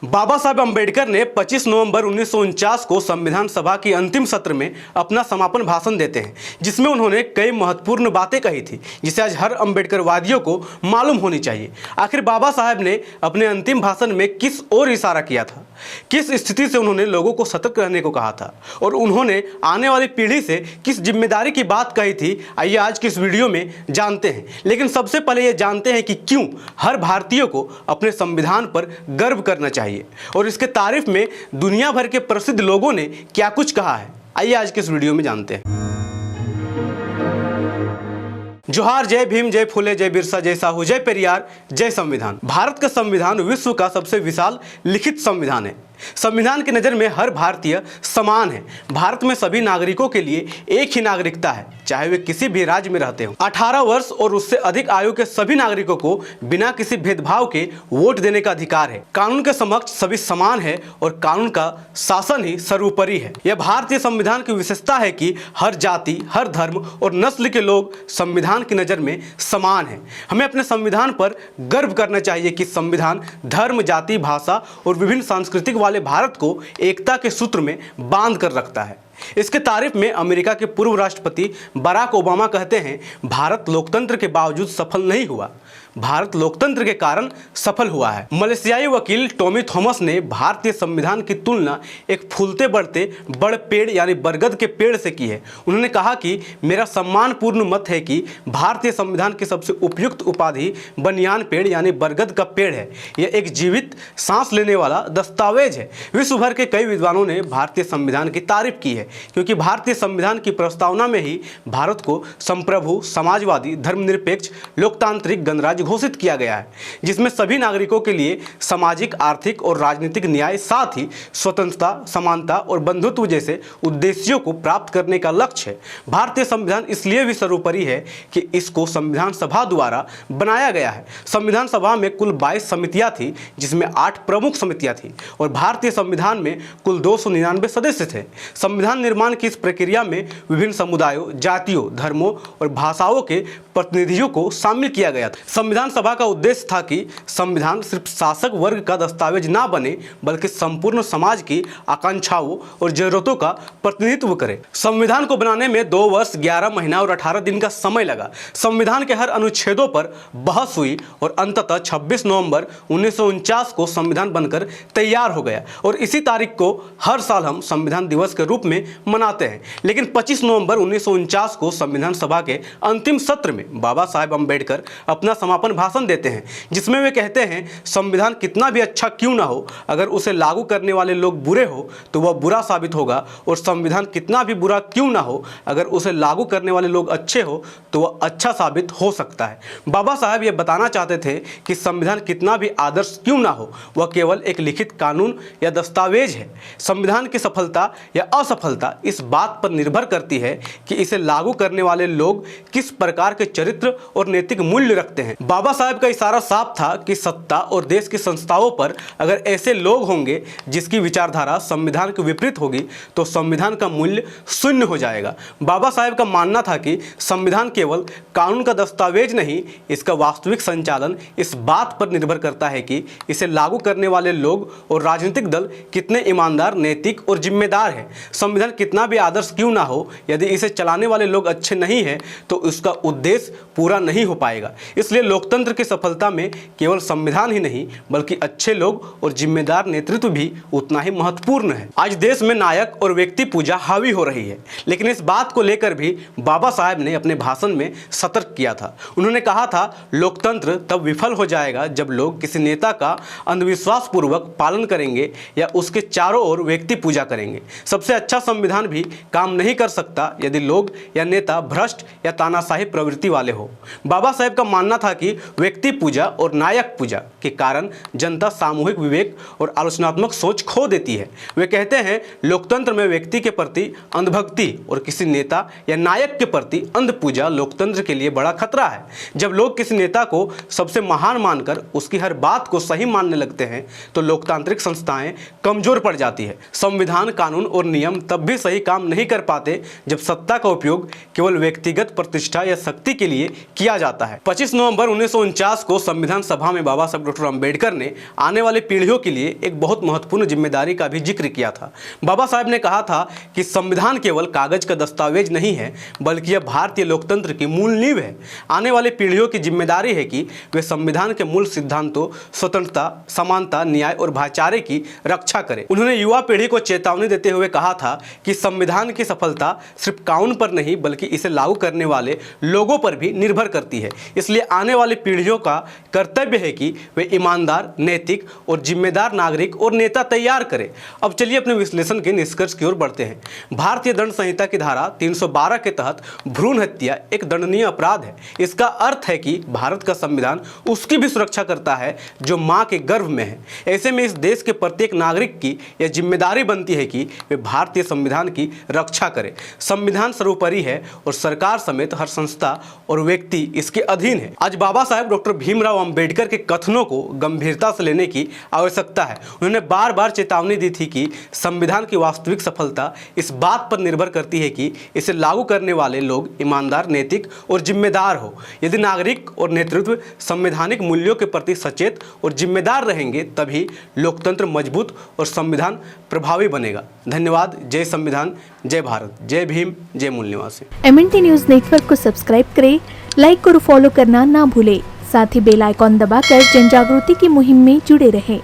बाबा साहब अम्बेडकर ने 25 नवंबर 1949 को संविधान सभा की अंतिम सत्र में अपना समापन भाषण देते हैं, जिसमें उन्होंने कई महत्वपूर्ण बातें कही थी जिसे आज हर अम्बेडकरवादियों को मालूम होनी चाहिए। आखिर बाबा साहब ने अपने अंतिम भाषण में किस ओर इशारा किया था, किस स्थिति से उन्होंने लोगों को सतर्क रहने को कहा था और उन्होंने आने वाली पीढ़ी से किस जिम्मेदारी की बात कही थी, आइए आज की इस वीडियो में जानते हैं। लेकिन सबसे पहले ये जानते हैं कि क्यों हर भारतीय को अपने संविधान पर गर्व करना चाहिए और इसके तारीफ में दुनिया भर के प्रसिद्ध लोगों ने क्या कुछ कहा है। आइए आज के इस वीडियो में जानते हैं। जोहार, जय भीम, जय फुले, जय बिरसा, जय साहू, जय पेरियार, जय संविधान। भारत का संविधान विश्व का सबसे विशाल लिखित संविधान है। संविधान की नज़र में हर भारतीय समान है। भारत में सभी नागरिकों के लिए एक ही नागरिकता है, चाहे वे किसी भी राज्य में रहते हों। 18 वर्ष और उससे अधिक आयु के सभी नागरिकों को बिना किसी भेदभाव के वोट देने का अधिकार है। कानून के समक्ष सभी समान है और कानून का शासन ही सर्वोपरि है। यह भारतीय संविधान की विशेषता है कि हर जाति, हर धर्म और नस्ल के लोग संविधान की नज़र में समान हैं। हमें अपने संविधान पर गर्व करना चाहिए कि संविधान धर्म, जाति, भाषा और विभिन्न सांस्कृतिक वाले भारत को एकता के सूत्र में बांध कर रखता है। इसके तारीफ में अमेरिका के पूर्व राष्ट्रपति बराक ओबामा कहते हैं, भारत लोकतंत्र के बावजूद सफल नहीं हुआ, भारत लोकतंत्र के कारण सफल हुआ है। मलेशियाई वकील टॉमी थॉमस ने भारतीय संविधान की तुलना एक फूलते बढ़ते बड़ पेड़ यानी बरगद के पेड़ से की है। उन्होंने कहा कि मेरा सम्मानपूर्ण मत है कि भारतीय संविधान की सबसे उपयुक्त उपाधि बनियान पेड़ यानी बरगद का पेड़ है। यह एक जीवित सांस लेने वाला दस्तावेज है। विश्व भर के कई विद्वानों ने भारतीय संविधान की तारीफ की है, क्योंकि भारतीय संविधान की प्रस्तावना में ही भारत को संप्रभु, समाजवादी, धर्मनिरपेक्ष, लोकतांत्रिक गणराज्य घोषित किया गया है, जिसमें सभी नागरिकों के लिए सामाजिक, आर्थिक और राजनीतिक न्याय, साथ ही स्वतंत्रता, समानता और बंधुत्व जैसे उद्देश्यों को प्राप्त करने का लक्ष्य है। भारतीय संविधान इसलिए भी सर्वोपरि है कि इसको संविधान सभा द्वारा बनाया गया है। संविधान सभा में कुल 22 समितियां थी, जिसमें 8 प्रमुख समितियां थी और भारतीय संविधान में कुल 299 सदस्य थे। संविधान निर्माण की इस प्रक्रिया में विभिन्न समुदायों, जातियों, धर्मों और भाषाओं के प्रतिनिधियों को शामिल किया गया था। संविधान सभा का उद्देश्य था कि संविधान सिर्फ शासक वर्ग का दस्तावेज ना बने, बल्कि संपूर्ण समाज की आकांक्षाओं और जरूरतों का प्रतिनिधित्व करे। संविधान को बनाने में 2 वर्ष, 11 महीना और 18 दिन का समय लगा। संविधान के हर अनुच्छेदों पर बहस हुई और अंततः 26 नवंबर 1949 को संविधान बनकर तैयार हो गया और इसी तारीख को हर साल हम संविधान दिवस के रूप में मनाते हैं। लेकिन 25 नवंबर 1949 को संविधान सभा के अंतिम सत्र में बाबा साहेब अम्बेडकर अपना समापन भाषण देते हैं, जिसमें वे कहते हैं, संविधान कितना भी अच्छा क्यों ना हो, अगर उसे लागू करने वाले लोग बुरे हो तो वह बुरा साबित होगा, और संविधान कितना भी बुरा क्यों ना हो, अगर उसे लागू करने वाले लोग अच्छे हो तो वह अच्छा साबित हो सकता है। बाबा साहब ये बताना चाहते थे कि संविधान कितना भी आदर्श क्यों ना हो, वह केवल एक लिखित कानून या दस्तावेज है। संविधान की सफलता या असफलता इस बात पर निर्भर करती है कि इसे लागू करने वाले लोग किस प्रकार के चरित्र और नैतिक मूल्य रखते हैं। बाबा साहब का इशारा साफ था कि सत्ता और देश की संस्थाओं पर अगर ऐसे लोग होंगे जिसकी विचारधारा संविधान के विपरीत होगी तो संविधान का मूल्य शून्य हो जाएगा। बाबा साहब का मानना था कि संविधान केवल कानून का दस्तावेज नहीं, इसका वास्तविक संचालन इस बात पर निर्भर करता है कि इसे लागू करने वाले लोग और राजनीतिक दल कितने ईमानदार, नैतिक और जिम्मेदार हैं। संविधान कितना भी आदर्श क्यों ना हो, यदि इसे चलाने वाले लोग अच्छे नहीं हैं तो उसका उद्देश्य पूरा नहीं हो पाएगा। इसलिए लोकतंत्र की सफलता में केवल संविधान ही नहीं, बल्कि अच्छे लोग और जिम्मेदार नेतृत्व भी उतना ही महत्वपूर्ण है। आज देश में नायक और व्यक्ति पूजा हावी हो रही है, लेकिन इस बात को लेकर भी बाबा साहब ने अपने भाषण में सतर्क किया था। उन्होंने कहा था, लोकतंत्र तब विफल हो जाएगा जब लोग किसी नेता का अंधविश्वास पूर्वक पालन करेंगे या उसके चारों ओर व्यक्ति पूजा करेंगे। सबसे अच्छा संविधान भी काम नहीं कर सकता यदि लोग या नेता भ्रष्ट या तानाशाही प्रवृत्ति वाले हो। बाबा साहब का मानना था कि व्यक्ति पूजा और नायक पूजा के कारण जनता सामूहिक विवेक और आलोचनात्मक सोच खो देती है। वे कहते हैं, लोकतंत्र में व्यक्ति के प्रति अंधभक्ति और किसी नेता या नायक के प्रति अंध पूजा लोकतंत्र के लिए बड़ा खतरा है। जब लोग किसी नेता को सबसे महान मानकर उसकी हर बात को सही मानने लगते हैं तो लोकतांत्रिक संस्थाएं कमजोर पड़ जाती है। संविधान, कानून और नियम तब तब भी सही काम नहीं कर पाते जब सत्ता का उपयोग केवल व्यक्तिगत प्रतिष्ठा या शक्ति के लिए किया जाता है। 25 नवंबर 1949 को संविधान सभा में बाबा साहब डॉक्टर अम्बेडकर ने आने वाले पीढ़ियों के लिए एक बहुत महत्वपूर्ण जिम्मेदारी का भी जिक्र किया था। बाबा साहब ने कहा था कि संविधान केवल कागज का दस्तावेज नहीं है, बल्कि यह भारतीय लोकतंत्र की मूल नींव है। आने वाली पीढ़ियों की जिम्मेदारी है कि वे संविधान के मूल सिद्धांतों स्वतंत्रता, समानता, न्याय और भाईचारे की रक्षा करें। उन्होंने युवा पीढ़ी को चेतावनी देते हुए कहा था कि संविधान की सफलता सिर्फ कानून पर नहीं बल्कि इसे लागू करने वाले लोगों पर भी निर्भर करती है। इसलिए आने वाली पीढ़ियों का कर्तव्य है कि वे ईमानदार, नैतिक और जिम्मेदार नागरिक और नेता तैयार करें। अब चलिए अपने विश्लेषण के निष्कर्ष की ओर बढ़ते हैं। भारतीय दंड संहिता की धारा 312 के तहत भ्रूण हत्या एक दंडनीय अपराध है। इसका अर्थ है कि भारत का संविधान उसकी भी सुरक्षा करता है जो मां के गर्भ में है। ऐसे में इस देश के प्रत्येक नागरिक की यह जिम्मेदारी बनती है कि वे भारतीय संविधान की रक्षा करें। संविधान सर्वोपरि है और सरकार समेत हर संस्था और व्यक्ति इसके अधीन है। आज बाबा साहेब डॉक्टर भीमराव अंबेडकर के कथनों को गंभीरता से लेने की आवश्यकता है। उन्होंने बार बार चेतावनी दी थी कि संविधान की वास्तविक सफलता इस बात पर निर्भर करती है कि इसे लागू करने वाले लोग ईमानदार, नैतिक और जिम्मेदार हो। यदि नागरिक और नेतृत्व संवैधानिक मूल्यों के प्रति सचेत और जिम्मेदार रहेंगे तभी लोकतंत्र मजबूत और संविधान प्रभावी बनेगा। धन्यवाद। जय संविधान, जय भारत, जय भीम, जय मूल निवासी। MNT न्यूज नेटवर्क को सब्सक्राइब करें, लाइक और फॉलो करना ना भूलें। साथ ही बेल आइकॉन दबाकर जन जागृति की मुहिम में जुड़े रहें।